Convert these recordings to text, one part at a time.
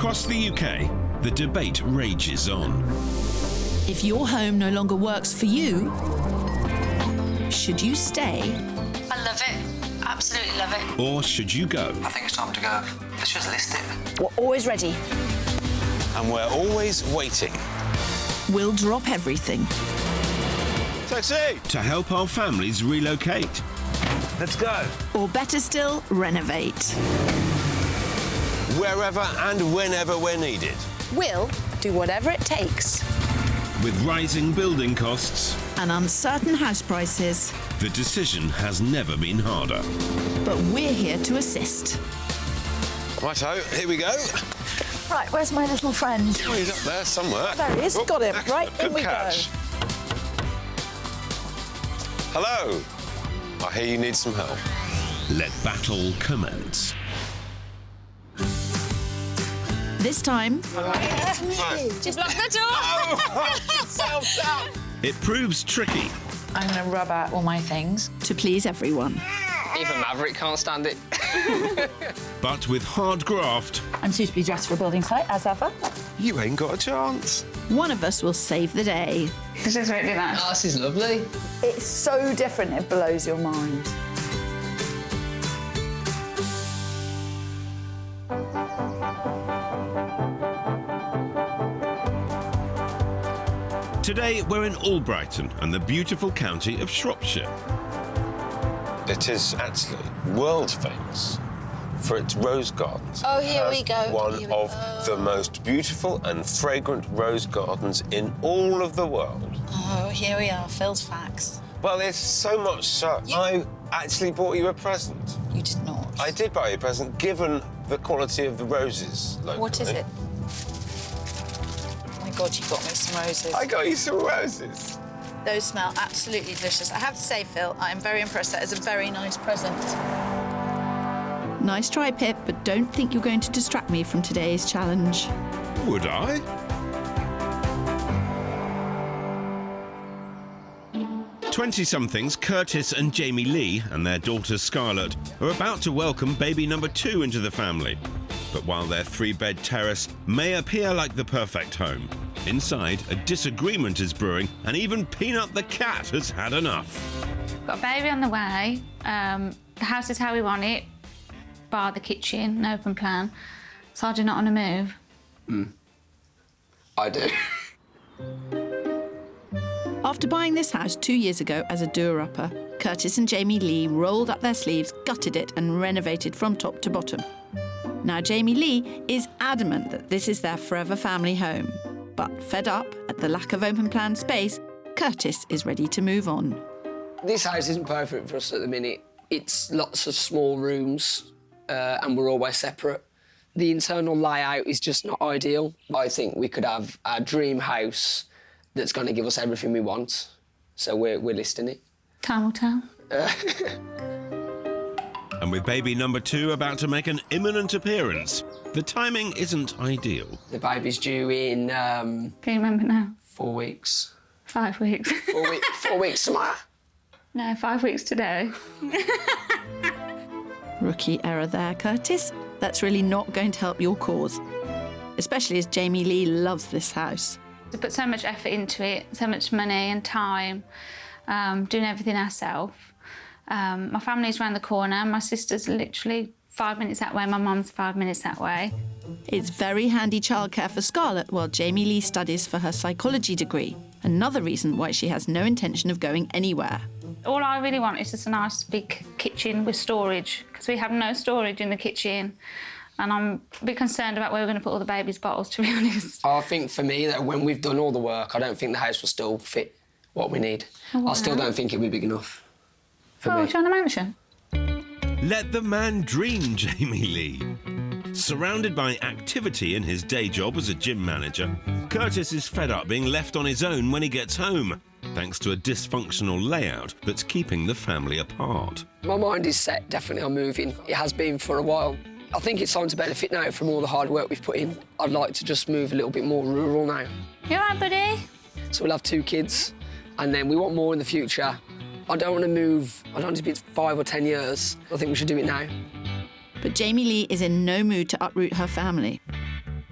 Across the UK, the debate rages on. If your home no longer works for you, should you stay? I love it. Absolutely love it. Or should you go? I think it's time to go. Let's just list it. We're always ready. And we're always waiting. We'll drop everything. Taxi! To help our families relocate. Let's go. Or better still, renovate. Wherever and whenever we're needed. We'll do whatever it takes. With rising building costs And uncertain house prices. the decision has never been harder. But we're here to assist. Righto, here we go. Right, where's my little friend? Oh, he's up there somewhere. There he is, got him. Right, in Good we catch. go. Hello. I hear you need some help. Let battle commence. This time, Just lock the door. It proves tricky, I'm going to rub out all my things. to please everyone. Even Maverick can't stand it. but with hard graft, I'm suitably dressed for a building site, as ever. You ain't got a chance. One of us will save the day. This is really nice. Oh, this is lovely. It's so different, it blows your mind. today we're in Albrighton and the beautiful county of Shropshire. It is actually world famous for its rose gardens. Oh, here we go. One Here we of go. the most beautiful and fragrant rose gardens in all of the world. Oh, here we are. Phil's facts. Well, there's so much so. I actually bought you a present. You did not. I did buy you a present, given the quality of the roses locally. What is it? Oh my God, you got me some roses. I got you some roses. Those smell absolutely delicious. I have to say, Phil, I'm very impressed. That is a very nice present. Nice try, Pip, but don't think you're going to distract me from today's challenge. Would I? Twenty-somethings Curtis and Jamie Lea and their daughter Scarlett are about to welcome baby number 2 into the family. But while their 3-bed terrace may appear like the perfect home, inside a disagreement is brewing and even Peanut the cat has had enough. Got a baby on the way. The house is how we want it, bar the kitchen, an open plan. So I do not want to move. I do. After buying this house 2 years ago as a doer-upper, Curtis and Jamie Lea rolled up their sleeves, gutted it and renovated from top to bottom. Now Jamie Lea is adamant that this is their forever family home. But fed up at the lack of open plan space, Curtis is ready to move on. This house isn't perfect for us at the minute. It's lots of small rooms and we're always separate. The internal layout is just not ideal. I think we could have a dream house that's going to give us everything we want. So we're listing it. Time will tell. And with baby number 2 about to make an imminent appearance, the timing isn't ideal. The baby's due in Can you remember now? 4 weeks. 5 weeks. 4 weeks tomorrow. No, 5 weeks today. Rookie error there, Curtis. That's really not going to help your cause. Especially as Jamie Lea loves this house. To put so much effort into it, so much money and time, doing everything ourselves. My family's around the corner. My sister's literally 5 minutes that way. My mum's 5 minutes that way. It's very handy childcare for Scarlett while Jamie Lea studies for her psychology degree. Another reason why she has no intention of going anywhere. All I really want is just a nice big kitchen with storage, because we have no storage in the kitchen. And I'm a bit concerned about where we're going to put all the baby's bottles, to be honest. I think for me that when we've done all the work, I don't think the house will still fit what we need. Oh, I still wow. don't think it'll be big enough for Oh, me. do you want a mansion? Let the man dream, Jamie Lea. Surrounded by activity in his day job as a gym manager, Curtis is fed up being left on his own when he gets home, thanks to a dysfunctional layout that's keeping the family apart. My mind is set definitely on moving. It has been for a while. I think it's time to benefit now from all the hard work we've put in. I'd like to just move a little bit more rural now. You all right, buddy? So we'll have 2 kids, and then we want more in the future. I don't want to move, I don't want it to be 5 or 10 years. I think we should do it now. But Jamie Lea is in no mood to uproot her family.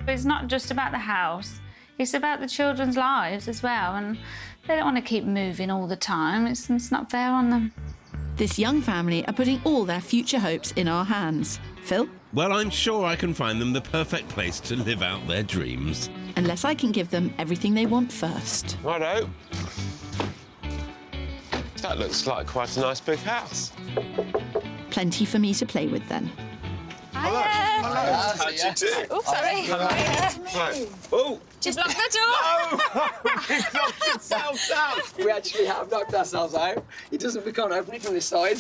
It's not just about the house, it's about the children's lives as well, and they don't want to keep moving all the time. It's not fair on them. This young family are putting all their future hopes in our hands. Phil? Well, I'm sure I can find them the perfect place to live out their dreams. Unless I can give them everything they want first. Righto. That looks like quite a nice big house. Plenty for me to play with then. Hello. How'd you do? Oh, sorry. Right. Oh! Just lock the door. We've knocked ourselves out. We actually have knocked ourselves out. We can't open it from this side.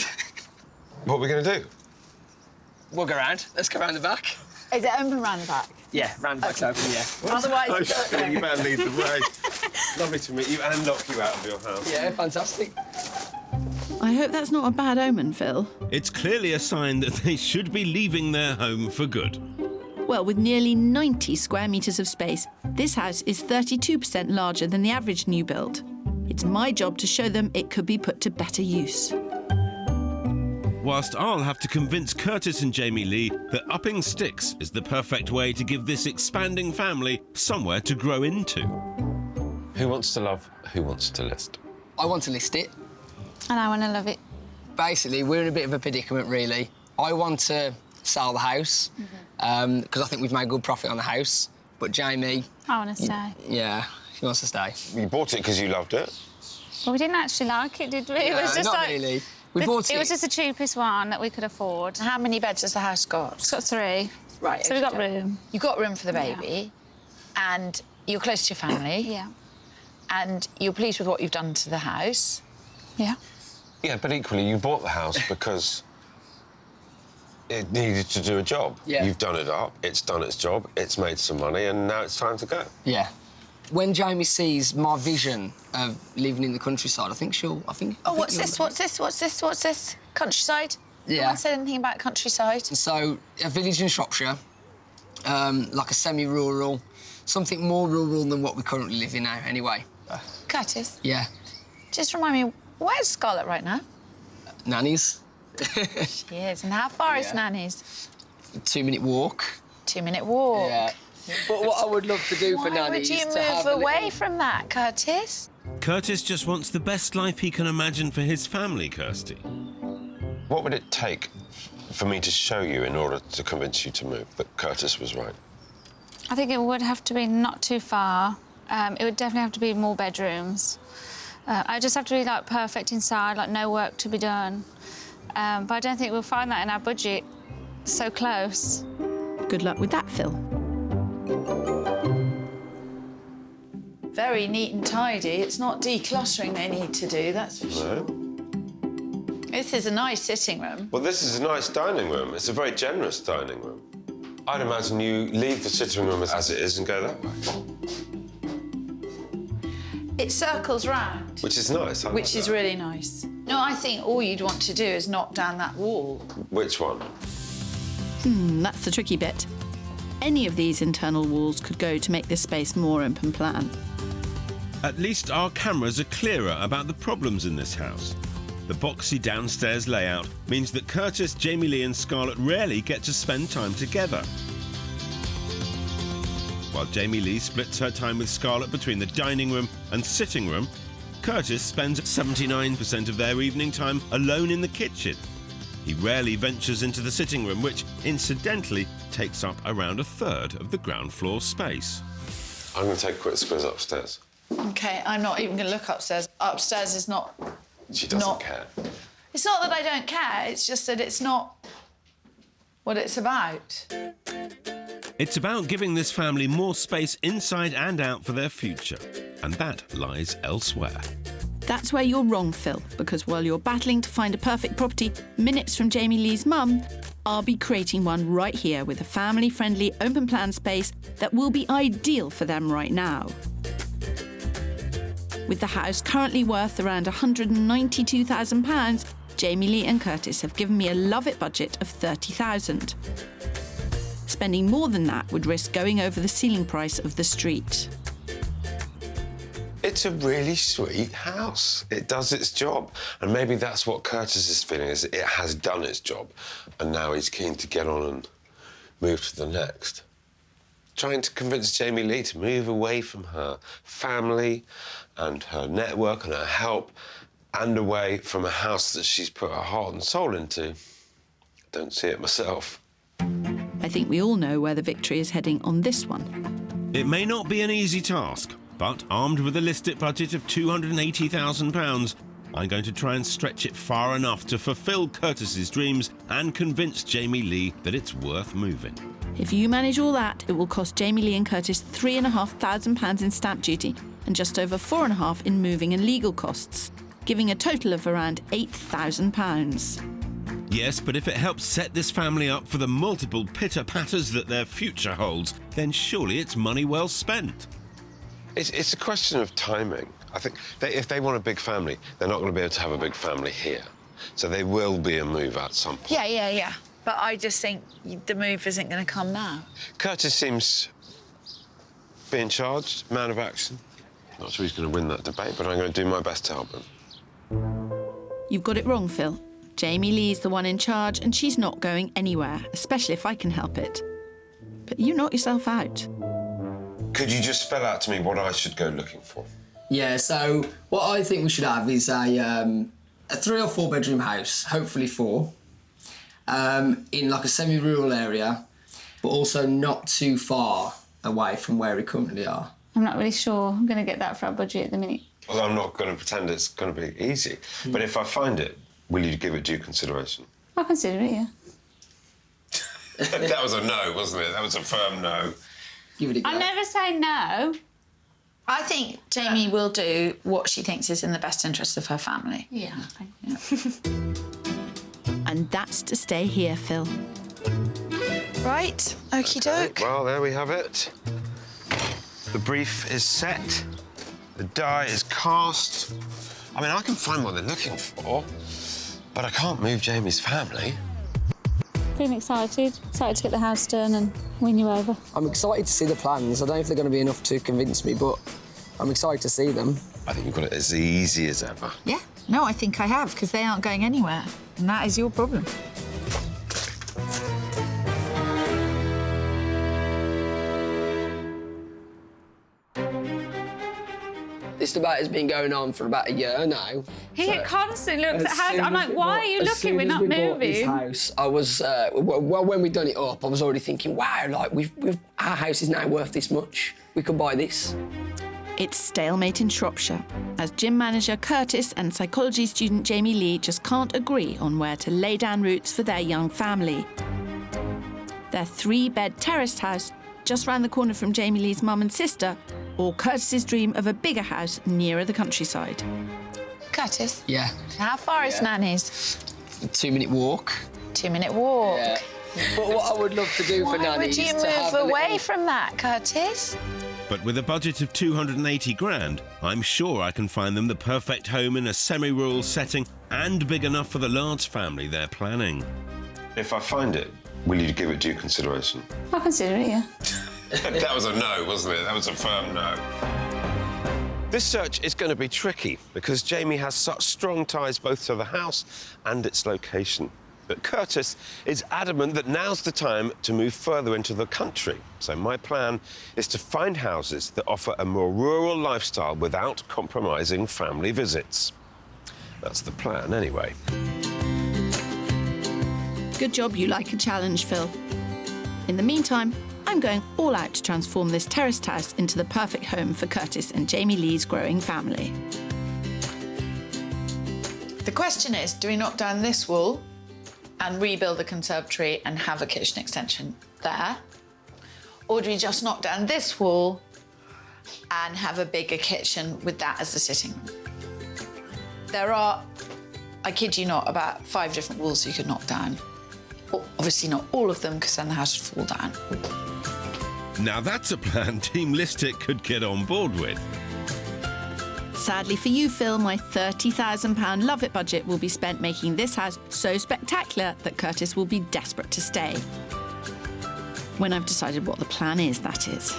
What are we going to do? We'll go round. Let's go round the back. Is it open round the back? Yeah, round the back's open, yeah. Otherwise, You better lead the way. Lovely to meet you and knock you out of your house. Yeah, fantastic. I hope that's not a bad omen, Phil. It's clearly a sign that they should be leaving their home for good. Well, with nearly 90 square metres of space, this house is 32% larger than the average new build. It's my job to show them it could be put to better use. Whilst I'll have to convince Curtis and Jamie Lea that upping sticks is the perfect way to give this expanding family somewhere to grow into. Who wants to love? Who wants to list? I want to list it. And I want to love it. Basically, we're in a bit of a predicament, really. I want to sell the house because I think we've made good profit on the house. But Jamie... I want to stay. Yeah, she wants to stay. You bought it because you loved it? Well, we didn't actually like it, did we? It was just not like... really. We bought it. It was just the cheapest one that we could afford. how many beds has the house got? It's got 3. Right. So we've got room. You've got room for the baby, and you're close to your family. Yeah. And you're pleased with what you've done to the house. Yeah. Yeah, but equally, you bought the house because it needed to do a job. Yeah. You've done it up, it's done its job, it's made some money, and now it's time to go. Yeah. When Jamie sees my vision of living in the countryside, I think she'll... Oh, what's this? What's this? What's this? What's this? Countryside? Yeah. No one said anything about countryside. So, a village in Shropshire, like a semi-rural, something more rural than what we currently live in now, anyway. Curtis, Yeah. just remind me, where's Scarlett right now? Nannies. She is. And how far is Nanny's? 2-minute walk. 2-minute walk. Yeah. But what I would love to do for Why Nanny would you is to have move a away little... from that, Curtis? Curtis just wants the best life he can imagine for his family, Kirstie. What would it take for me to show you in order to convince you to move that Curtis was right? I think it would have to be not too far. It would definitely have to be more bedrooms. I just have to be, like, perfect inside, like, no work to be done. But I don't think we'll find that in our budget. So close. Good luck with that, Phil. Very neat and tidy. It's not decluttering they need to do, that's for sure. No. This is a nice sitting room. Well, this is a nice dining room. It's a very generous dining room. I'd imagine you leave the sitting room as it is and go that way. It circles round. Which is nice. Which is really nice. No, I think all you'd want to do is knock down that wall. Which one? That's the tricky bit. Any of these internal walls could go to make this space more open plan. At least our cameras are clearer about the problems in this house. The boxy downstairs layout means that Curtis, Jamie Lea and Scarlett rarely get to spend time together. While Jamie Lea splits her time with Scarlett between the dining room and sitting room, Curtis spends 79% of their evening time alone in the kitchen. He rarely ventures into the sitting room, which, incidentally, takes up around a third of the ground floor space. I'm going to take a quick squiz upstairs. OK, I'm not even going to look upstairs. Upstairs is not... She doesn't care. It's not that I don't care, it's just that it's not what it's about. It's about giving this family more space inside and out for their future, and that lies elsewhere. That's where you're wrong, Phil, because while you're battling to find a perfect property minutes from Jamie Lee's mum, I'll be creating one right here with a family-friendly, open-plan space that will be ideal for them right now. With the house currently worth around £192,000, Jamie Lea and Curtis have given me a love-it budget of £30,000. Spending more than that would risk going over the ceiling price of the street. It's a really sweet house. It does its job. And maybe that's what Curtis is feeling, is it has done its job. And now he's keen to get on and move to the next. trying to convince Jamie Lea to move away from her family and her network and her help and away from a house that she's put her heart and soul into. I don't see it myself. I think we all know where the victory is heading on this one. It may not be an easy task, but armed with a listed budget of £280,000, I'm going to try and stretch it far enough to fulfil Curtis's dreams and convince Jamie Lea that it's worth moving. If you manage all that, it will cost Jamie Lea and Curtis £3,500 in stamp duty and just over £4,500 in moving and legal costs, giving a total of around £8,000. Yes, but if it helps set this family up for the multiple pitter-patters that their future holds, then surely it's money well spent. It's a question of timing. I think if they want a big family, they're not going to be able to have a big family here. So there will be a move at some point. Yeah. But I just think the move isn't going to come now. Curtis seems being charged, man of action. Not sure he's going to win that debate, but I'm going to do my best to help him. You've got it wrong, Phil. Jamie Lee's the one in charge and she's not going anywhere, especially if I can help it. But you knock yourself out. Could you just spell out to me what I should go looking for? Yeah, so what I think we should have is a 3 or 4 bedroom house, hopefully 4, in like a semi-rural area, but also not too far away from where we currently are. I'm not really sure I'm going to get that for our budget at the minute. Well, I'm not going to pretend it's going to be easy, but if I find it, will you give it due consideration? I'll consider it, yeah. That was a no, wasn't it? That was a firm no. Give it a go. I never say no. I think Jamie will do what she thinks is in the best interest of her family. Yeah. And that's to stay here, Phil. Right, okie doke. Well, there we have it. The brief is set. The die is cast. I mean, I can find what they're looking for, but I can't move Jamie's family. Feeling excited to get the house done and win you over. I'm excited to see the plans. I don't know if they're going to be enough to convince me, but I'm excited to see them. I think you've got it as easy as ever. Yeah, no, I think I have, because they aren't going anywhere, and that is your problem. This debate has been going on for about a year now. He constantly looks at houses. I'm like, why are you looking? We're not This moving. house, I was well, when we'd done it up, I was already thinking, wow, like our house is now worth this much. We could buy this. It's stalemate in Shropshire, as gym manager Curtis and psychology student Jamie Lea just can't agree on where to lay down roots for their young family. Their 3-bed terraced house just round the corner from Jamie Lee's mum and sister, or Curtis's dream of a bigger house nearer the countryside. Curtis, Yeah. how far is Nanny's? A 2-minute walk. 2-minute walk. Yeah. But what I would love to do for Why Nanny would you is to move have a away little... from that, Curtis? But with a budget of 280 grand, I'm sure I can find them the perfect home in a semi-rural setting and big enough for the large family they're planning. If I find it, will you give it due consideration? I'll consider it, yeah. That was a no, wasn't it? That was a firm no. This search is going to be tricky because Jamie has such strong ties both to the house and its location. But Curtis is adamant that now's the time to move further into the country. So my plan is to find houses that offer a more rural lifestyle without compromising family visits. That's the plan, anyway. Good job you like a challenge, Phil. In the meantime, I'm going all out to transform this terraced house into the perfect home for Curtis and Jamie Lee's growing family. The question is, do we knock down this wall and rebuild the conservatory and have a kitchen extension there? Or do we just knock down this wall and have a bigger kitchen with that as the sitting room? There are, I kid you not, about 5 different walls you could knock down. Obviously not all of them, because then the house would fall down. Now that's a plan Team Listic could get on board with. Sadly for you, Phil, my £30,000 Love It budget will be spent making this house so spectacular that Curtis will be desperate to stay. When I've decided what the plan is, that is.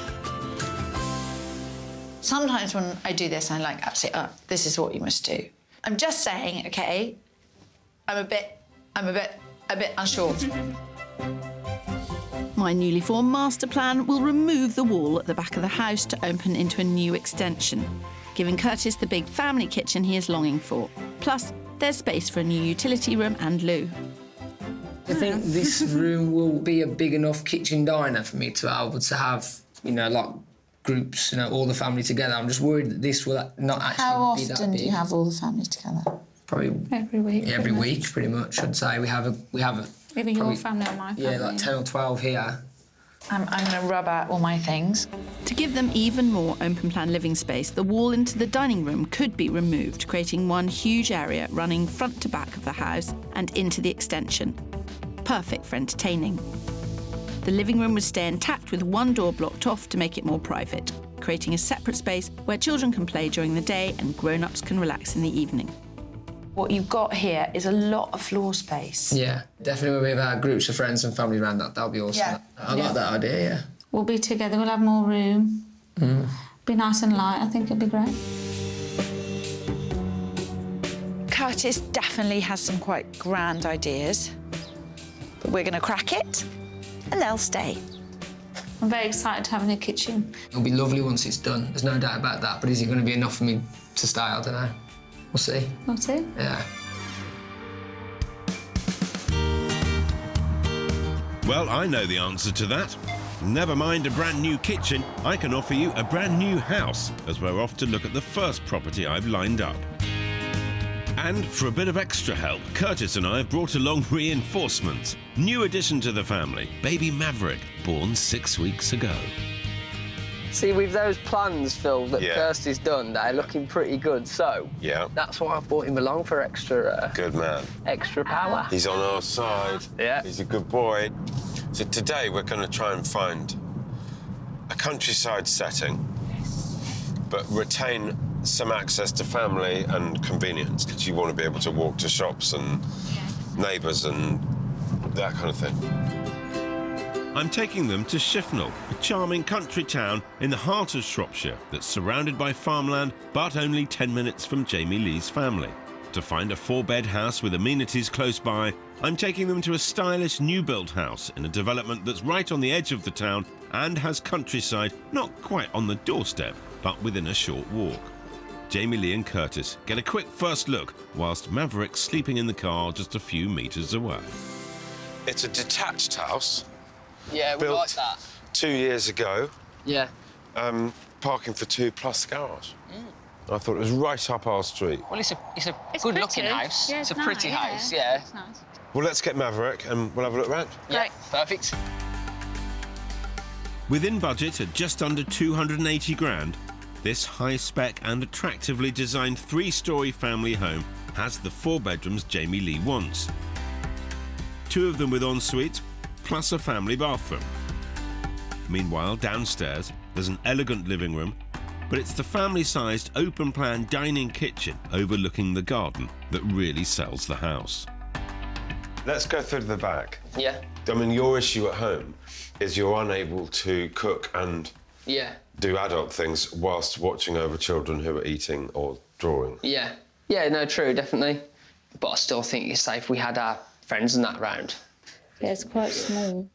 Sometimes when I do this, I absolutely, this is what you must do. I'm just saying, okay, I'm a bit unsure. My newly formed master plan will remove the wall at the back of the house to open into a new extension, giving Curtis the big family kitchen he is longing for. Plus, there's space for a new utility room and loo. I think this room will be a big enough kitchen diner for me to be able to have, you know, like groups, you know, all the family together. I'm just worried that this will not actually How be that often big. do you have all the family together? Probably Every week. every week, pretty much. I'd say we have a Either your probably- family or my family. yeah, like 10 or 12 here. I'm going to rub out all my things. To give them even more open-plan living space, the wall into the dining room could be removed, creating one huge area running front to back of the house and into the extension. Perfect for entertaining. The living room would stay intact with one door blocked off to make it more private, creating a separate space where children can play during the day and grown-ups can relax in the evening. What you've got here is a lot of floor space. Yeah, definitely when we have groups of friends and family around that'll be awesome. Yeah. I like that idea, yeah. We'll be together, we'll have more room. Be nice and light, I think it'll be great. Curtis definitely has some quite grand ideas, but we're going to crack it and they'll stay. I'm very excited to have a new kitchen. It'll be lovely once it's done, there's no doubt about that, but is it going to be enough for me to stay? I don't know. We'll see. We'll see. Yeah. Well, I know the answer to that. Never mind a brand new kitchen, I can offer you a brand new house, as we're off to look at the first property I've lined up. And for a bit of extra help, Curtis and I have brought along reinforcements. New addition to the family, baby Maverick, born 6 weeks ago. See, with those plans, Phil, that Yeah. Kirstie's done, they're looking pretty good, so Yeah. that's why I brought him along for extra Good man. extra power. He's on our side. Yeah. He's a good boy. So today we're going to try and find a countryside setting, but retain some access to family and convenience, because you want to be able to walk to shops and neighbours and that kind of thing. I'm taking them to Shifnal, a charming country town in the heart of Shropshire that's surrounded by farmland, but only 10 minutes from Jamie Lee's family. To find a 4-bed house with amenities close by, I'm taking them to a stylish new-built house in a development that's right on the edge of the town and has countryside not quite on the doorstep, but within a short walk. Jamie Lea and Curtis get a quick first look, whilst Maverick's sleeping in the car just a few metres away. It's a detached house, Yeah, we built like that. 2 years ago, Yeah. parking for 2 plus garage. I thought it was right up our street. Well, it's a It's good-looking pretty. house. Yeah, it's a nice, pretty house, yeah. It's nice. Well, let's get Maverick and we'll have a look round. Yeah, perfect. Within budget at just under 280 grand, this high-spec and attractively designed 3-storey family home has the 4 bedrooms Jamie Lea wants. 2 of them with en-suites, plus a family bathroom. Meanwhile, downstairs, there's an elegant living room, but it's the family-sized open-plan dining kitchen overlooking the garden that really sells the house. Let's go through to the back. Yeah. I mean, your issue at home is you're unable to cook and Yeah. do adult things whilst watching over children who are eating or drawing. Yeah. Yeah, no, true, definitely. But I still think it's safe we had our friends and that round. Yeah, it's quite small.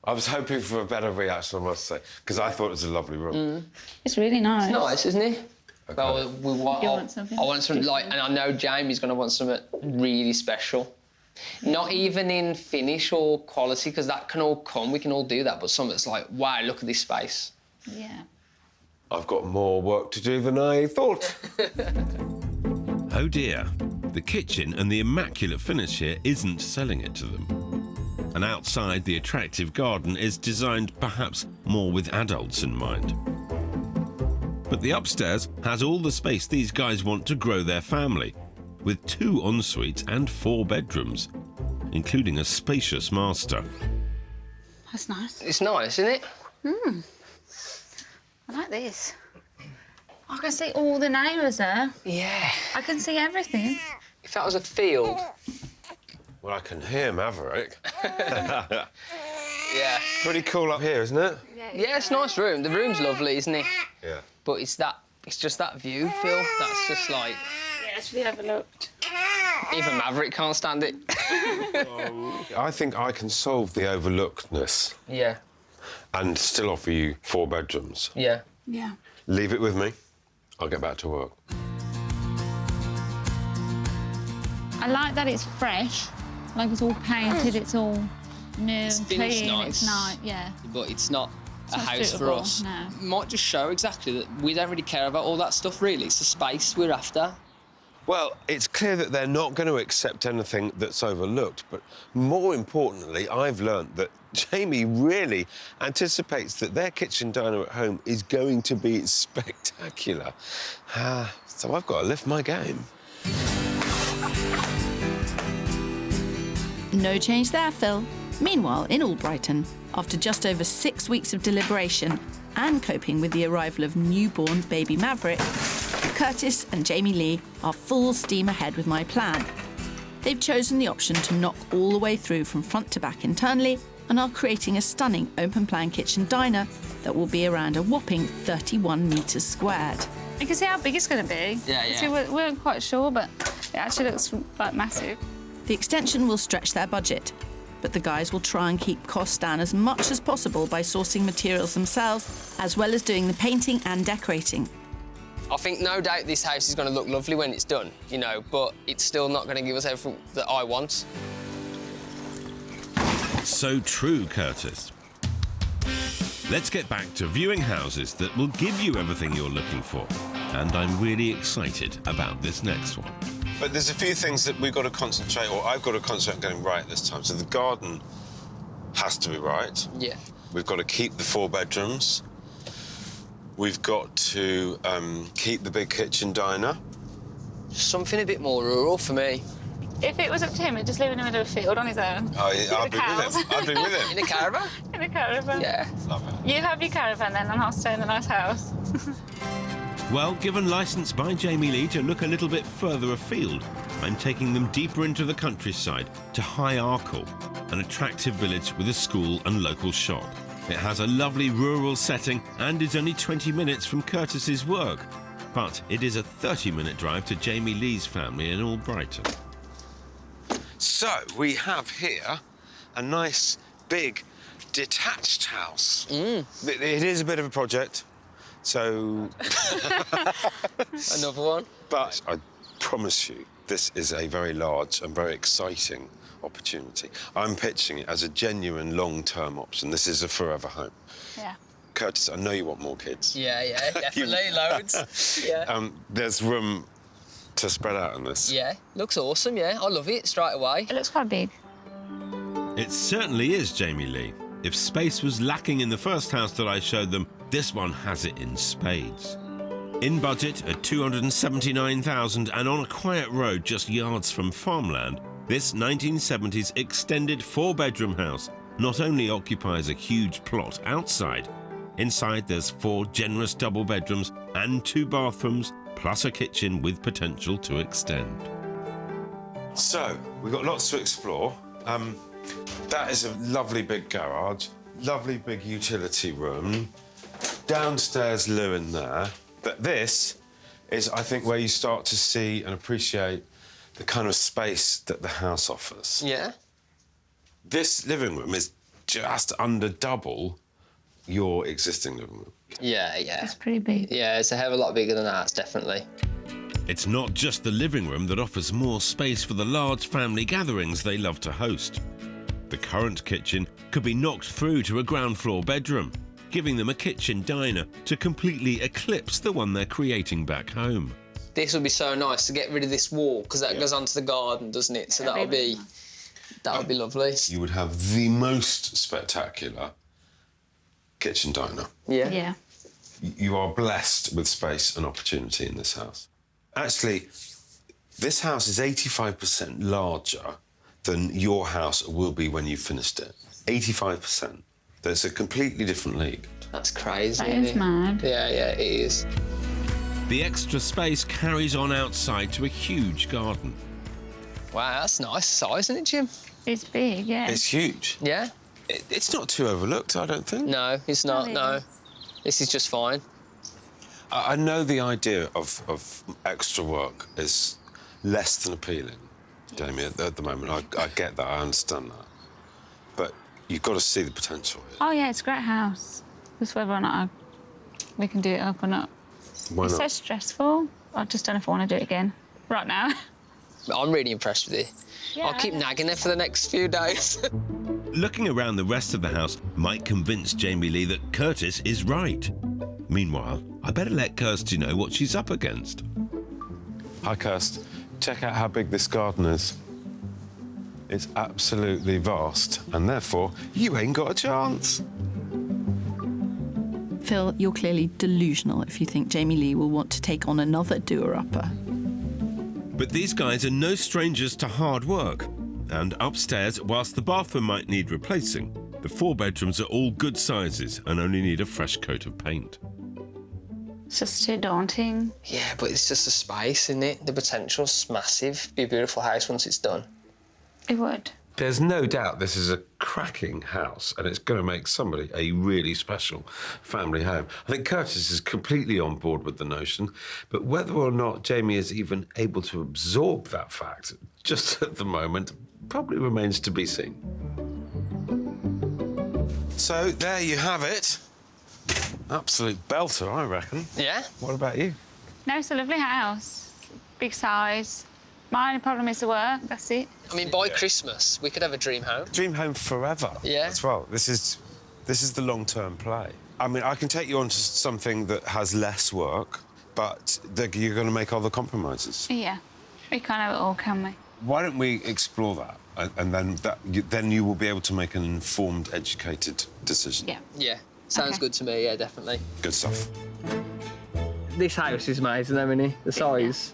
I was hoping for a better reaction, I must say, because I thought it was a lovely room. It's really nice. Nice, isn't it? Well, we want. You want something I want something like, and I know Jamie's going to want something really special. Not even in finish or quality, because that can all come. We can all do that, but something that's like, wow, look at this space. Yeah. I've got more work to do than I thought. Oh dear, the kitchen and the immaculate finish here isn't selling it to them. And outside, the attractive garden is designed perhaps more with adults in mind. But the upstairs has all the space these guys want to grow their family, with 2 en-suites and 4 bedrooms, including a spacious master. That's nice. It's nice, isn't it? I like this. I can see all the neighbours there. Yeah. I can see everything. If that was a field. Well, I can hear Maverick. Yeah. Pretty cool up here, isn't it? Yeah, it's a nice room. The room's lovely, isn't it? Yeah. But it's just that view, Phil. That's just like, Yeah, it's really overlooked. even Maverick can't stand it. I think I can solve the overlookedness Yeah. and still offer you 4 bedrooms. Yeah. Yeah. Leave it with me. I'll get back to work. I like that it's fresh, like it's all painted, it's all new and finished clean. nice. It's nice, yeah. But it's not a not house for suitable, us. no. Might just show exactly that we don't really care about all that stuff, really. It's the space we're after. Well, it's clear that they're not going to accept anything that's overlooked, but more importantly, I've learnt that Jamie really anticipates that their kitchen diner at home is going to be spectacular. So I've got to lift my game. No change there, Phil. Meanwhile, in Albrighton, after just over 6 weeks of deliberation and coping with the arrival of newborn baby Maverick, Curtis and Jamie Lea are full steam ahead with my plan. They've chosen the option to knock all the way through from front to back internally and are creating a stunning open-plan kitchen diner that will be around a whopping 31 metres squared. You can see how big it's going to be. Yeah, yeah. See, we weren't quite sure, but it actually looks like massive. The extension will stretch their budget, but the guys will try and keep costs down as much as possible by sourcing materials themselves, as well as doing the painting and decorating. I think no doubt this house is going to look lovely when it's done, you know, but it's still not going to give us everything that I want. So true, Curtis. Let's get back to viewing houses that will give you everything you're looking for. And I'm really excited about this next one. But there's a few things that we've got to concentrate, or I've got to concentrate on getting right this time. So the garden has to be right. Yeah. We've got to keep the 4 bedrooms. We've got to keep the big kitchen diner. Something a bit more rural for me. If it was up to him, he'd just live in the middle of a field on his own. Oh, I'd be with him. I'd be with him. In a caravan? In a caravan. Yeah. Love it. You have your caravan then, and I'll stay in the nice house. Well, given licence by Jamie Lea to look a little bit further afield, I'm taking them deeper into the countryside to High Arkle, an attractive village with a school and local shop. It has a lovely rural setting and is only 20 minutes from Curtis's work. But it is a 30-minute drive to Jamie Lee's family in Albrighton. So we have here a nice, big, detached house. It is a bit of a project, so... Another one? But I promise you, this is a very large and very exciting opportunity. I'm pitching it as a genuine long-term option. This is a forever home. Yeah. Curtis, I know you want more kids. Yeah, yeah, definitely, loads. Yeah. There's room to spread out on this. Yeah, looks awesome, yeah. I love it straight away. It looks quite big. It certainly is, Jamie Lea. If space was lacking in the first house that I showed them, this one has it in spades. In budget at $279,000 and on a quiet road just yards from farmland, this 1970s extended 4-bedroom house not only occupies a huge plot outside, inside there's 4 generous double bedrooms and 2 bathrooms, plus a kitchen with potential to extend. So, we've got lots to explore. That is a lovely big garage, lovely big utility room, downstairs loo in there. But this is, I think, where you start to see and appreciate the kind of space that the house offers. Yeah. This living room is just under double your existing living room. Yeah, yeah. It's pretty big. Yeah, it's a hell of a lot bigger than ours, definitely. It's not just the living room that offers more space for the large family gatherings they love to host. The current kitchen could be knocked through to a ground floor bedroom, giving them a kitchen diner to completely eclipse the one they're creating back home. This would be so nice to get rid of this wall, because that goes onto the garden, doesn't it? So that'll be lovely. You would have the most spectacular kitchen diner. Yeah. Yeah. You are blessed with space and opportunity in this house. Actually, this house is 85% larger than your house will be when you've finished it. 85%. There's a completely different league. That's crazy. That isn't is it? mad. Yeah, yeah, it is. The extra space carries on outside to a huge garden. Wow, that's nice size, isn't it, Jim? It's big, yeah. It's huge. Yeah? It's not too overlooked, I don't think. No, it's not, no. Really? This is just fine. I know the idea of extra work is less than appealing. Jamie, at the moment. I get that, I understand that. But you've got to see the potential here. Oh, yeah, it's a great house. Just whether or not we can do it up or not. Why It's not? so stressful. I just don't know if I want to do it again right now. I'm really impressed with it. Yeah, I'll keep nagging her for the next few days. Looking around the rest of the house might convince Jamie Lea that Curtis is right. Meanwhile, I better let Kirstie know what she's up against. Hi, Kirst. Check out how big this garden is. It's absolutely vast, and therefore, you ain't got a chance. Phil, you're clearly delusional if you think Jamie Lea will want to take on another doer-upper. But these guys are no strangers to hard work. And upstairs, whilst the bathroom might need replacing, the 4 bedrooms are all good sizes and only need a fresh coat of paint. It's just too daunting. Yeah, but it's just a space, isn't it? The potential's massive. Be a beautiful house once it's done. It would. There's no doubt this is a cracking house, and it's going to make somebody a really special family home. I think Curtis is completely on board with the notion, but whether or not Jamie is even able to absorb that fact, just at the moment, probably remains to be seen. So, there you have it. Absolute belter, I reckon. Yeah? What about you? No, it's a lovely house. Big size. My only problem is the work, that's it. I mean, by Christmas, we could have a dream home. Dream home forever. Yeah. As well. This is the long-term play. I mean, I can take you on to something that has less work, but you're going to make other compromises. Yeah. We can't have it all, can we? Why don't we explore that, and then you will be able to make an informed, educated decision. Yeah. Yeah, sounds Okay. good to me, yeah, definitely. Good stuff. This house is amazing, isn't it? The size.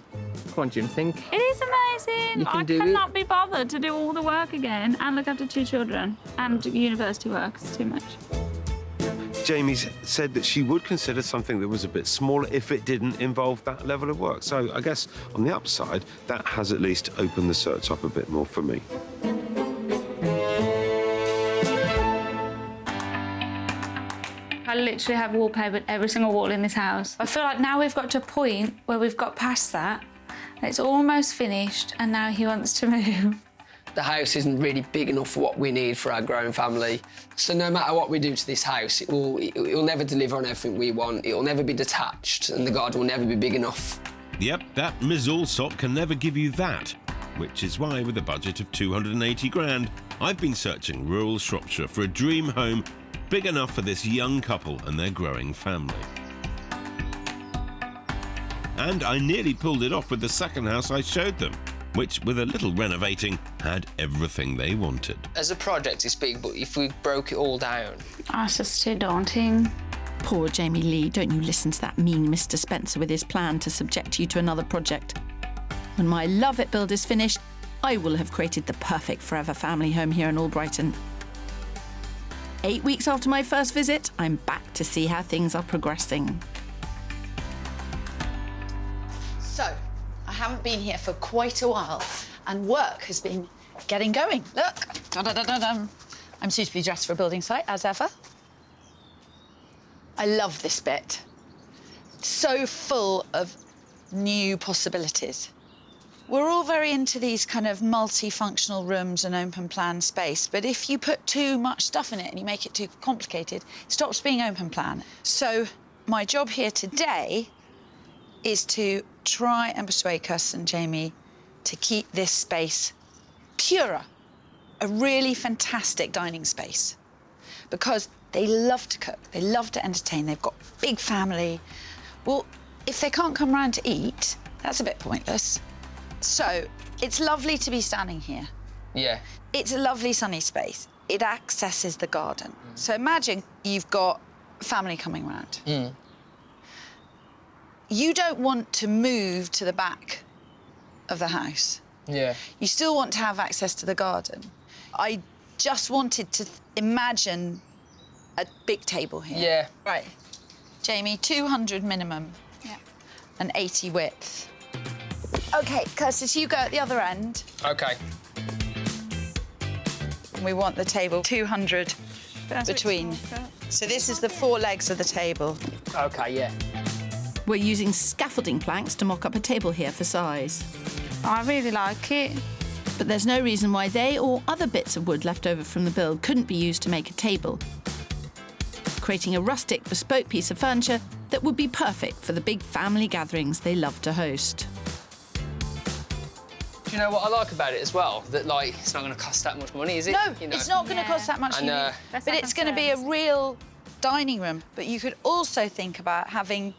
What do you think? It is amazing. You can I do cannot it. be bothered to do all the work again and look after 2 children and university work. It's too much. Jamie said that she would consider something that was a bit smaller if it didn't involve that level of work. So I guess on the upside, that has at least opened the search up a bit more for me. I literally have wallpapered every single wall in this house. I feel like now we've got to a point where we've got past that. It's almost finished and now he wants to move. The house isn't really big enough for what we need for our growing family. So no matter what we do to this house, it will never deliver on everything we want. It will never be detached and the garden will never be big enough. Yep, that Ms. Allsop can never give you that. Which is why, with a budget of 280 grand, I've been searching rural Shropshire for a dream home big enough for this young couple and their growing family. And I nearly pulled it off with the second house I showed them, which, with a little renovating, had everything they wanted. As a project, it's big, but if we broke it all down... Oh, it's just too daunting. Poor Jamie Lea, don't you listen to that mean Mr. Spencer with his plan to subject you to another project. When my Love It build is finished, I will have created the perfect forever family home here in Albrighton. 8 weeks after my first visit, I'm back to see how things are progressing. So, I haven't been here for quite a while, and work has been getting going. Look, da-da-da-da-dum. I'm suitably dressed for a building site, as ever. I love this bit. It's so full of new possibilities. We're all very into these kind of multifunctional rooms and open plan space, but if you put too much stuff in it and you make it too complicated, it stops being open plan. So my job here today is to try and persuade Kirstie and Jamie to keep this space purer, a really fantastic dining space, because they love to cook, they love to entertain, they've got a big family. Well, if they can't come round to eat, that's a bit pointless. So it's lovely to be standing here. Yeah. It's a lovely sunny space. It accesses the garden. So imagine you've got family coming round. You don't want to move to the back of the house. Yeah. You still want to have access to the garden. I just wanted to imagine a big table here. Yeah. Right. Jamie, 200 minimum. Yeah. And 80 width. OK, Kirstie, you go at the other end. OK. We want the table 200 That's a bit between. small, So this is the 4 legs of the table. OK, yeah. We're using scaffolding planks to mock up a table here for size. I really like it. But there's no reason why they or other bits of wood left over from the build couldn't be used to make a table, creating a rustic, bespoke piece of furniture that would be perfect for the big family gatherings they love to host. Do you know what I like about it as well? That, like, it's not going to cost that much money, is it? No, You know? it's not going to cost that much. And, But it's going to be a real dining room. But you could also think about having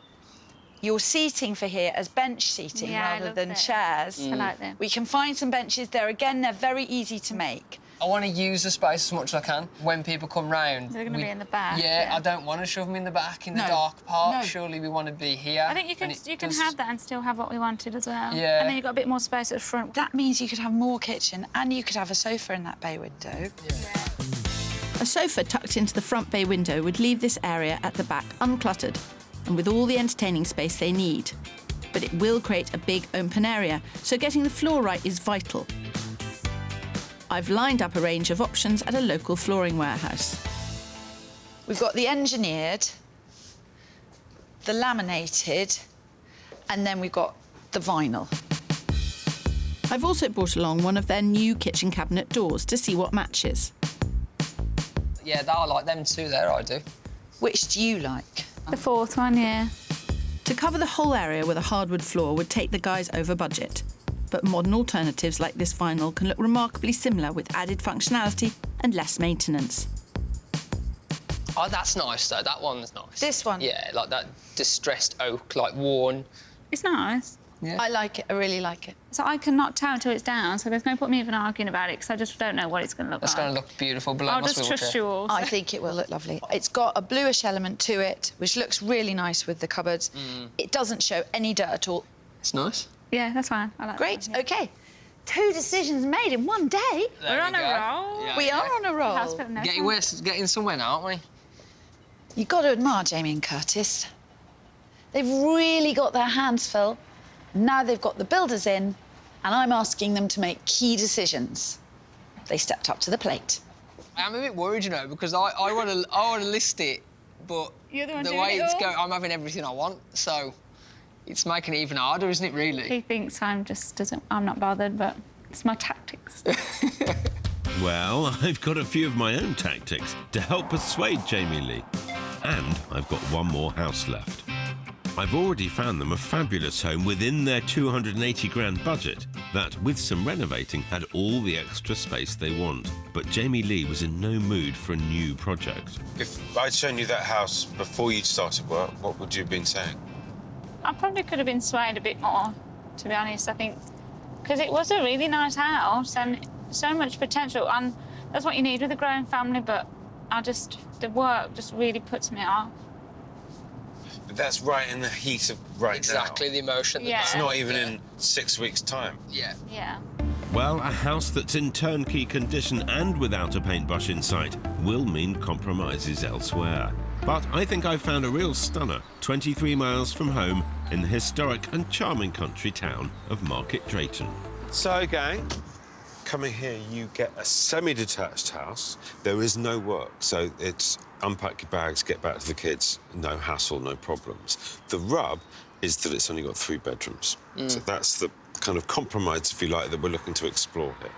your seating for here as bench seating rather than chairs. I like them. We can find some benches there. Again, they're very easy to make. I want to use the space as much as I can when people come round. They're going to be in the back. Yeah, I don't want to shove them in the back in the dark part. Surely we want to be here. I think you can have that and still have what we wanted as well. Yeah. And then you've got a bit more space at the front. That means you could have more kitchen and you could have a sofa in that bay window. Yeah. A sofa tucked into the front bay window would leave this area at the back uncluttered and with all the entertaining space they need. But it will create a big open area, so getting the floor right is vital. I've lined up a range of options at a local flooring warehouse. We've got the engineered, the laminated, and then we've got the vinyl. I've also brought along one of their new kitchen cabinet doors to see what matches. Yeah, I like them too there, I do. Which do you like? The fourth one, yeah. To cover the whole area with a hardwood floor would take the guys over budget. But modern alternatives like this vinyl can look remarkably similar with added functionality and less maintenance. Oh, that's nice, though. That one's nice. This one? Yeah, like that distressed oak, like worn. It's nice. Yeah. I like it. I really like it. So I cannot tell until it's down, so there's no point me even arguing about it because I just don't know what it's going to look That's like. going to look beautiful below I'll my just swivel trust chair. you all. I think it will look lovely. It's got a bluish element to it, which looks really nice with the cupboards. It doesn't show any dirt at all. It's nice. Yeah, that's fine. I like Great. that one, yeah. OK. 2 decisions made in one day. We're on a roll. Yeah, We are on a roll. House built in no time. Getting somewhere now, aren't we? You've got to admire Jamie and Curtis. They've really got their hands full. Now they've got the builders in, and I'm asking them to make key decisions. They stepped up to the plate. I'm a bit worried, you know, because I want to list it, but You're the one the doing way it it's all? going, I'm having everything I want, so it's making it even harder, isn't it, really? He thinks I'm not bothered, but it's my tactics. Well, I've got a few of my own tactics to help persuade Jamie Lea. And I've got one more house left. I've already found them a fabulous home within their 280 grand budget that, with some renovating, had all the extra space they want. But Jamie Lea was in no mood for a new project. If I'd shown you that house before you'd started work, what would you have been saying? I probably could have been swayed a bit more, to be honest, I think. Because it was a really nice house and so much potential. And that's what you need with a growing family, but the work just really puts me off. But that's right in the heat of right Exactly, now. the emotion. Yeah. It's not even in 6 weeks' time. Yeah. Yeah. Well, a house that's in turnkey condition and without a paintbrush in sight will mean compromises elsewhere. But I think I've found a real stunner 23 miles from home in the historic and charming country town of Market Drayton. So, gang, coming here, you get a semi-detached house. There is no work, so it's unpack your bags, get back to the kids, no hassle, no problems. The rub is that it's only got 3 bedrooms. So that's the kind of compromise, if you like, that we're looking to explore here.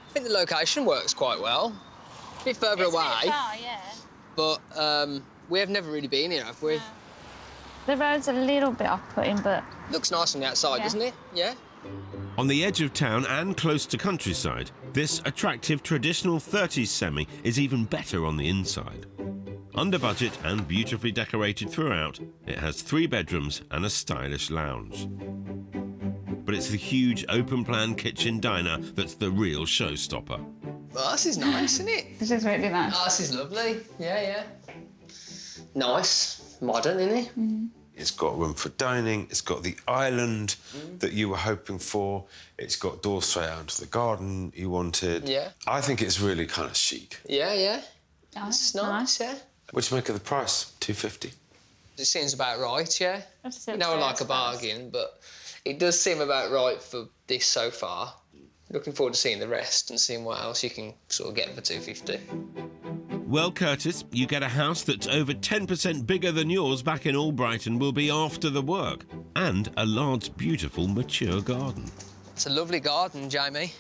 I think the location works quite well. A bit further away, yeah. but we have never really been here, have we? No. The road's a little bit off-putting, but... Looks nice from the outside, Yeah. doesn't it? Yeah? On the edge of town and close to countryside, this attractive traditional 30s semi is even better on the inside. Under budget and beautifully decorated throughout, it has 3 bedrooms and a stylish lounge. But it's the huge open-plan kitchen diner that's the real showstopper. Well, this is nice, isn't it? This is really nice. Oh, this is lovely. Yeah, yeah. Nice. Modern, isn't it? It's got room for dining, it's got the island that you were hoping for, it's got doors straight out into the garden you wanted. Yeah. I think it's really kind of chic. Yeah, yeah. Oh, It's nice, yeah. What do you make of the price? $250. It seems about right, yeah. That's You know, I like a bargain, but it does seem about right for this so far. Looking forward to seeing the rest and seeing what else you can sort of get for $250. Well, Curtis, you get a house that's over 10% bigger than yours back in Albrighton will be after the work. And a large, beautiful, mature garden. It's a lovely garden, Jamie.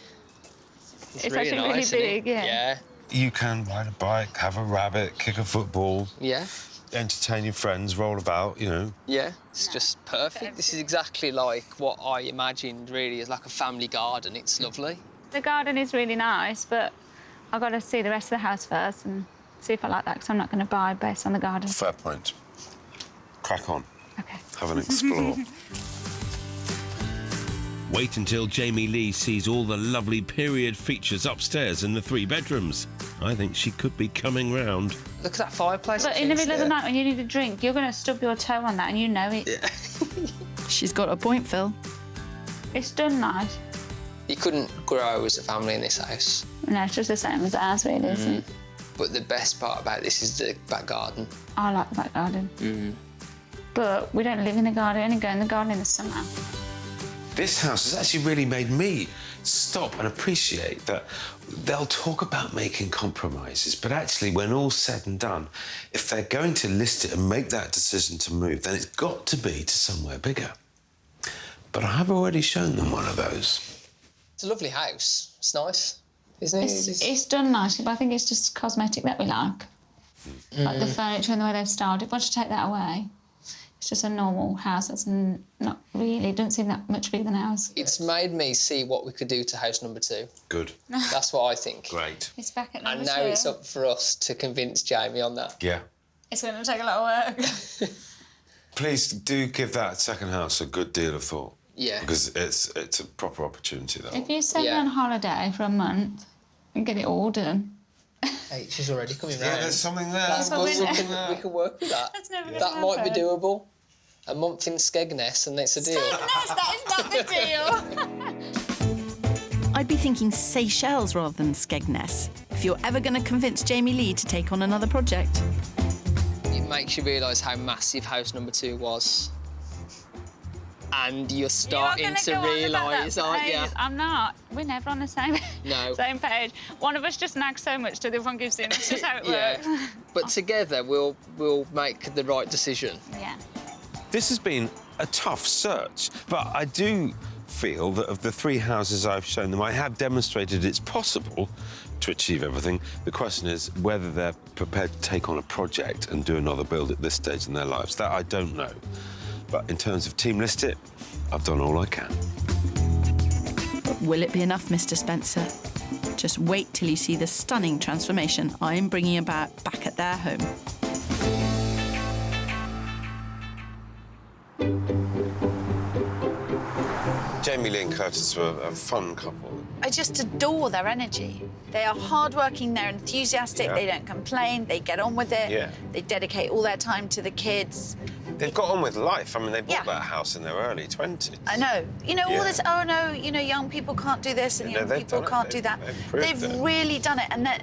It's really actually nice, really isn't it? big, yeah. Yeah. You can ride a bike, have a rabbit, kick a football, Yeah. entertain your friends, roll about, you know. Yeah, it's just perfect. This is exactly like what I imagined really as like a family garden. It's lovely. The garden is really nice, but I've got to see the rest of the house first and see if I like that, because I'm not going to buy based on the garden. Fair point. Crack on. Okay. Have an explore. Wait until Jamie Lea sees all the lovely period features upstairs in the 3 bedrooms. I think she could be coming round. Look at that fireplace. But in the middle of the night when you need a drink, you're going to stub your toe on that and you know it. Yeah. She's got a point, Phil. It's done nice. You couldn't grow as a family in this house. No, it's just the same as ours, really, isn't it? But the best part about this is the back garden. I like the back garden. But we don't live in the garden, only go in the garden in the summer. This house has actually really made me stop and appreciate that they'll talk about making compromises, but actually, when all's said and done, if they're going to list it and make that decision to move, then it's got to be to somewhere bigger. But I have already shown them one of those. It's a lovely house. It's nice, isn't it? It's done nicely, but I think it's just cosmetic that we like. Like the furniture and the way they've styled it. Once you take that away, it's just a normal house that's not really, doesn't seem that much bigger than ours. It's made me see what we could do to house number 2. Good. That's what I think. Great. It's back at number And now 2. it's up for us to convince Jamie on that. Yeah. It's going to take a lot of work. Please do give that second house a good deal of thought. Yeah. Because it's a proper opportunity, that If you send me on holiday for a month and get it all done. Hey, she's already coming round. Yeah, there's something there. That's what we good. know. We can work with that. That's never gonna That might be happen. doable. A month in Skegness and it's a deal. That is not the deal. I'd be thinking Seychelles rather than Skegness if you're ever going to convince Jamie Lea to take on another project. It makes you realise how massive house number 2 was. And you're starting to realise, aren't you? I'm not. We're never on the same, same page. One of us just nags so much till the other one gives in. That's just how it works. But together we'll make the right decision. Yeah. This has been a tough search, but I do feel that of the 3 houses I've shown them, I have demonstrated it's possible to achieve everything. The question is whether they're prepared to take on a project and do another build at this stage in their lives. That I don't know. But in terms of team list it, I've done all I can. But will it be enough, Mr. Spencer? Just wait till you see the stunning transformation I'm bringing about back at their home. Jamie Lea and Curtis were a fun couple. I just adore their energy. They are hardworking, they're enthusiastic, they don't complain, they get on with it. Yeah. They dedicate all their time to the kids. They've got on with life. I mean, they bought that house in their early 20s. I know. You know, all this, oh no, you know, young people can't do this and young people can't do that. They've really done it. And that,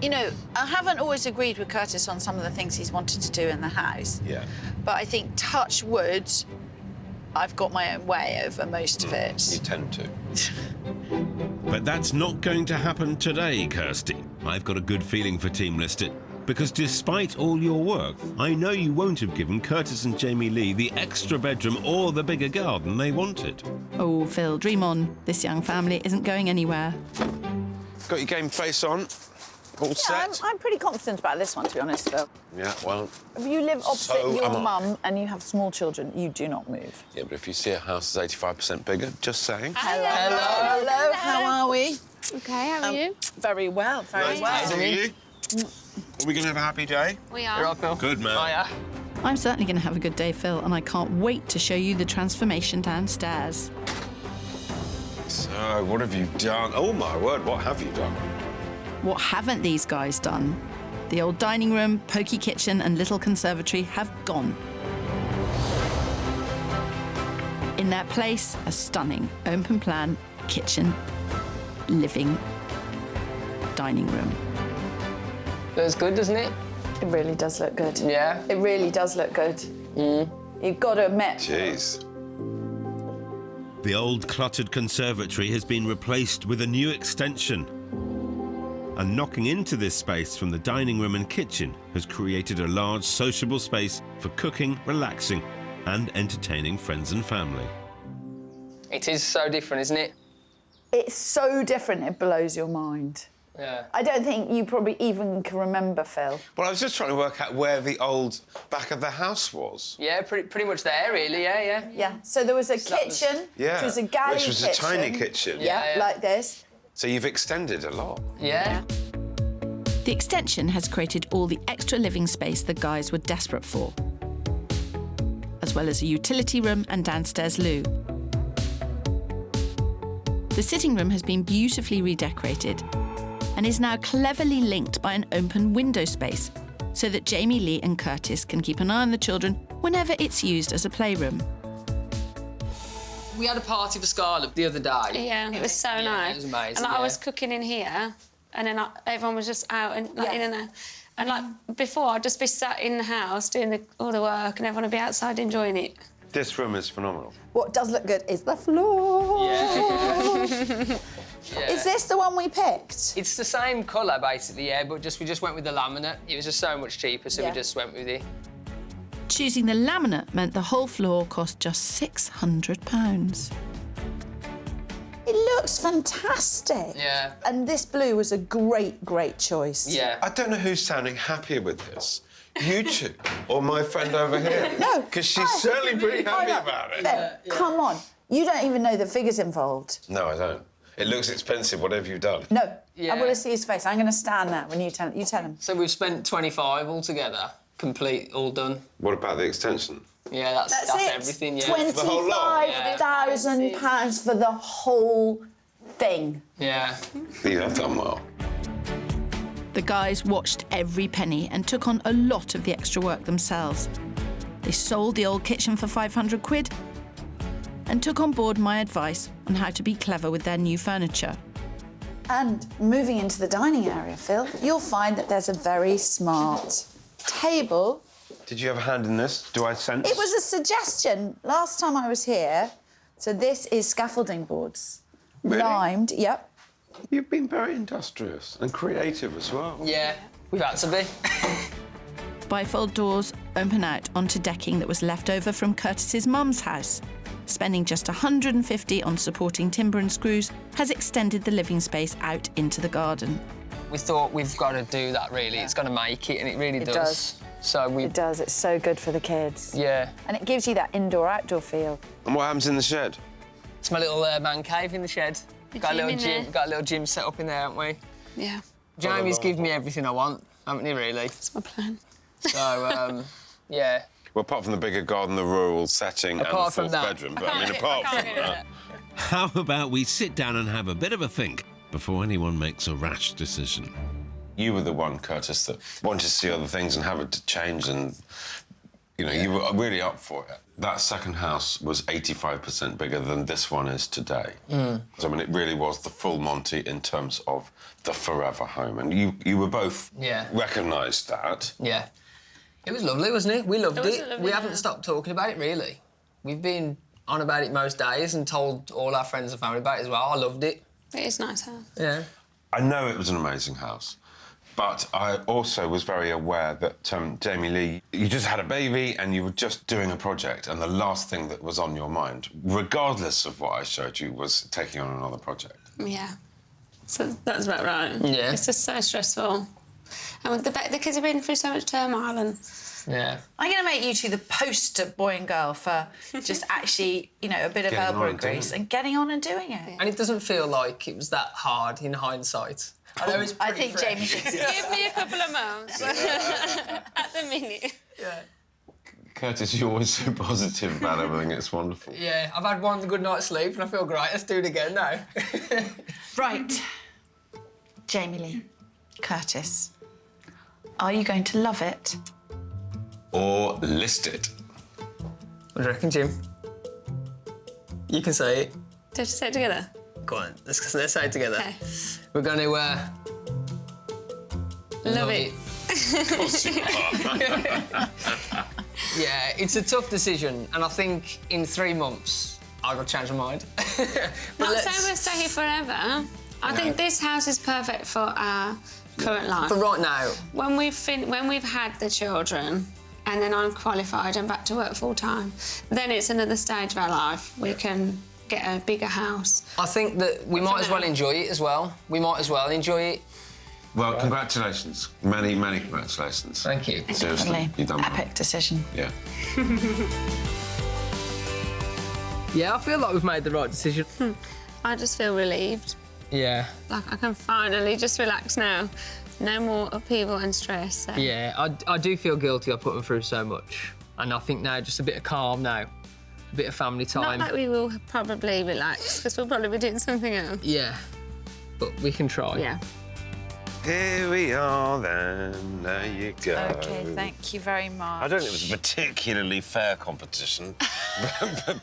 you know, I haven't always agreed with Curtis on some of the things he's wanted to do in the house. Yeah. But I think, touch wood, I've got my own way over most of it. You tend to. But that's not going to happen today, Kirstie. I've got a good feeling for Team List It, because despite all your work, I know you won't have given Curtis and Jamie Lea the extra bedroom or the bigger garden they wanted. Oh, Phil, dream on. This young family isn't going anywhere. Got your game face on? All set? I'm pretty confident about this one, to be honest, Phil. Yeah, well... If you live opposite so your am I. mum and you have small children, you do not move. Yeah, but if you see a house that's 85% bigger, just saying. Hello, how are we? Okay, how are you? Very well, very well. How are you? Are we going to have a happy day? We are. You're right, Phil. Good, man. Hiya. I'm certainly going to have a good day, Phil, and I can't wait to show you the transformation downstairs. So, what have you done? Oh, my word, what have you done? What haven't these guys done? The old dining room, pokey kitchen and little conservatory have gone. In their place, a stunning open plan kitchen, living, dining room. Looks good, doesn't it? It really does look good. Yeah. It really does look good. You've got to admit. Jeez. The old cluttered conservatory has been replaced with a new extension. And knocking into this space from the dining room and kitchen has created a large sociable space for cooking, relaxing and entertaining friends and family. It is so different, isn't it? It's so different, it blows your mind. Yeah. I don't think you probably even can remember, Phil. Well, I was just trying to work out where the old back of the house was. Yeah, pretty much there, really, yeah. Yeah, so there was a kitchen, Yeah, which was a galley which was kitchen. a tiny kitchen. Yeah, like this. So you've extended a lot. Yeah. The extension has created all the extra living space the guys were desperate for, as well as a utility room and downstairs loo. The sitting room has been beautifully redecorated and is now cleverly linked by an open window space so that Jamie Lea and Curtis can keep an eye on the children whenever it's used as a playroom. We had a party for Scarlett the other day. Yeah, it was so nice. It was amazing, And I was cooking in here, and then everyone was just out and in and out. And like before, I'd just be sat in the house doing all the work, and everyone would be outside enjoying it. This room is phenomenal. What does look good is the floor. Yeah. Is this the one we picked? It's the same colour, basically, yeah, but we just went with the laminate. It was just so much cheaper, so we just went with it. Choosing the laminate meant the whole floor cost just £600. It looks fantastic. Yeah. And this blue was a great, great choice. Yeah. I don't know who's sounding happier with this. You two or my friend over here? No. Because she's certainly pretty happy about it. No, come on. You don't even know the figures involved. No, I don't. It looks expensive, whatever you've done. No. Yeah. I want to see his face. I'm going to stand there when you tell him. So we've spent 25 altogether, complete, all done. What about the extension? Yeah, that's it. everything, yeah. The whole lot? £25,000 for the whole thing. Yeah. You have done well. The guys watched every penny and took on a lot of the extra work themselves. They sold the old kitchen for £500 and took on board my advice on how to be clever with their new furniture. And moving into the dining area, Phil, you'll find that there's a very smart table. Did you have a hand in this? Do I sense? It was a suggestion last time I was here. So this is scaffolding boards. Really? Limed, yep. You've been very industrious and creative as well. Yeah, we've had to be. Bifold doors open out onto decking that was left over from Curtis's mum's house. Spending just £150 on supporting timber and screws has extended the living space out into the garden. We thought we've got to do that, really. It's going to make it, and it really does. So It does. It's so good for the kids. Yeah. And it gives you that indoor-outdoor feel. And what happens in the shed? It's my little man cave in the shed. Got a little gym set up in there, haven't we? Yeah. Jamie's given me everything I want, haven't he, really? That's my plan. So, yeah. Well, apart from the bigger garden, the rural setting, and the Apart from fourth that. bedroom. But I mean, apart from that. How about we sit down and have a bit of a think before anyone makes a rash decision? You were the one, Curtis, that wanted to see other things and have it to change, and you know, you were really up for it. That second house was 85% bigger than this one is today. So, I mean, it really was the full Monty in terms of the forever home, and you were both recognised that. Yeah. It was lovely, wasn't it? We loved it. Lovely, We haven't stopped talking about it, really. We've been on about it most days and told all our friends and family about it as well. I loved it. It is nice house. Yeah. I know it was an amazing house, but I also was very aware that, Jamie Lea, you just had a baby and you were just doing a project, and the last thing that was on your mind, regardless of what I showed you, was taking on another project. Yeah. So that's about right. Yeah. It's just so stressful. And the kids have been through so much turmoil and... Yeah. I'm going to make you two the poster boy and girl for just actually, you know, a bit of Getting elbow on and doing grease it. and getting on and doing it. And it doesn't feel like it was that hard in hindsight. I know it's I pretty think fresh. Jamie thinks Give me a couple of months. At the minute. Yeah. Curtis, you're always so positive about everything. It's wonderful. Yeah, I've had one good night's sleep and I feel great. Let's do it again now. Right. Jamie Lea, Curtis, are you going to love it? Or list it. What do you reckon, Jim? You can say it. Did you say it together? Go on, let's say it together. Okay. We're going to... Love it. Of course you are. Yeah, it's a tough decision, and I think in 3 months I will change my mind. Not saying we'll stay here forever. I think this house is perfect for our current life. For right now. When we've had the children, and then I'm qualified and back to work full time, then it's another stage of our life. We can get a bigger house. I think that we might as well enjoy it as well. We might as well enjoy it. Well, congratulations. Many, many congratulations. Thank you. Seriously, you've done well. Epic decision. Yeah. Yeah, I feel like we've made the right decision. I just feel relieved. Yeah. Like I can finally just relax now. No more upheaval and stress. So. Yeah, I do feel guilty. I put them through so much. And I think now just a bit of calm now. A bit of family time. Not that we will probably relax, because we'll probably be doing something else. Yeah, but we can try. Yeah. Here we are then, there you go. OK, thank you very much. I don't think it was a particularly fair competition,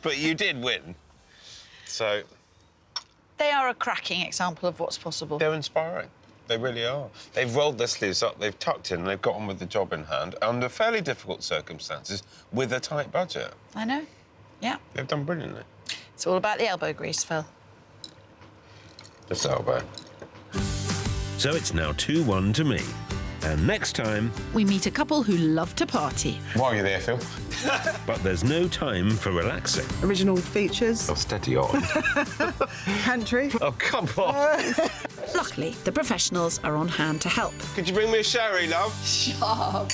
but you did win. So... They are a cracking example of what's possible. They're inspiring. They really are. They've rolled their sleeves up, they've tucked in, and they've got on with the job in hand under fairly difficult circumstances with a tight budget. I know. Yeah. They've done brilliantly. It's all about the elbow grease, Phil. Just elbow. So it's now 2-1 to me. And next time... We meet a couple who love to party. Why are you there, Phil? But there's no time for relaxing. Original features. Oh, steady on. Pantry. Oh, come on. Luckily, the professionals are on hand to help. Could you bring me a sherry, love? Sharp.